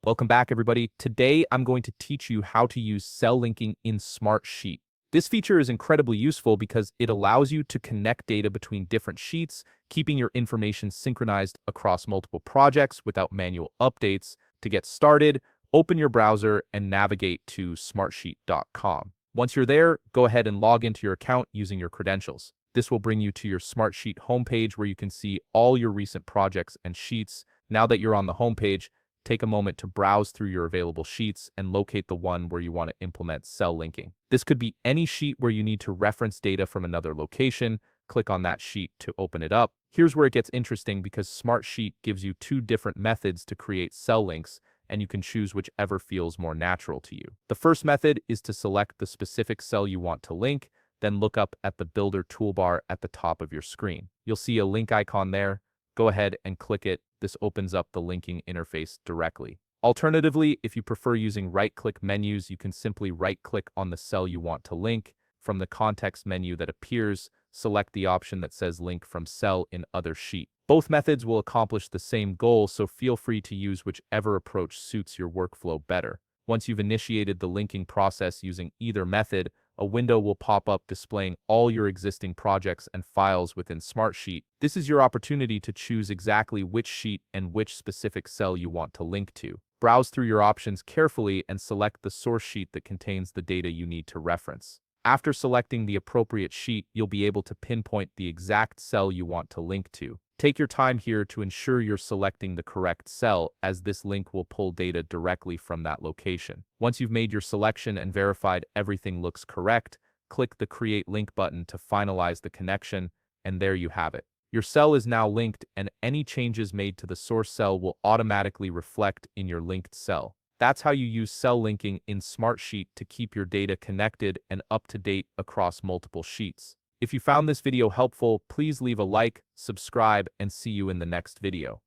Welcome back, everybody. Today, I'm going to teach you how to use cell linking in Smartsheet. This feature is incredibly useful because it allows you to connect data between different sheets, keeping your information synchronized across multiple projects without manual updates. To get started, open your browser and navigate to smartsheet.com. Once you're there, go ahead and log into your account using your credentials. This will bring you to your Smartsheet homepage where you can see all your recent projects and sheets. Now that you're on the homepage, take a moment to browse through your available sheets and locate the one where you want to implement cell linking. This could be any sheet where you need to reference data from another location. Click on that sheet to open it up. Here's where it gets interesting because Smartsheet gives you two different methods to create cell links, and you can choose whichever feels more natural to you. The first method is to select the specific cell you want to link, then look up at the Builder toolbar at the top of your screen. You'll see a link icon there. Go ahead and click it. This opens up the linking interface directly. Alternatively, if you prefer using right-click menus, you can simply right-click on the cell you want to link. From the context menu that appears, select the option that says Link from Cell in Other Sheet. Both methods will accomplish the same goal, so feel free to use whichever approach suits your workflow better. Once you've initiated the linking process using either method, a window will pop up displaying all your existing projects and files within Smartsheet. This is your opportunity to choose exactly which sheet and which specific cell you want to link to. Browse through your options carefully and select the source sheet that contains the data you need to reference. After selecting the appropriate sheet, you'll be able to pinpoint the exact cell you want to link to. Take your time here to ensure you're selecting the correct cell, as this link will pull data directly from that location. Once you've made your selection and verified everything looks correct, click the Create Link button to finalize the connection, and there you have it. Your cell is now linked, and any changes made to the source cell will automatically reflect in your linked cell. That's how you use cell linking in Smartsheet to keep your data connected and up to date across multiple sheets. If you found this video helpful, please leave a like, subscribe, and see you in the next video.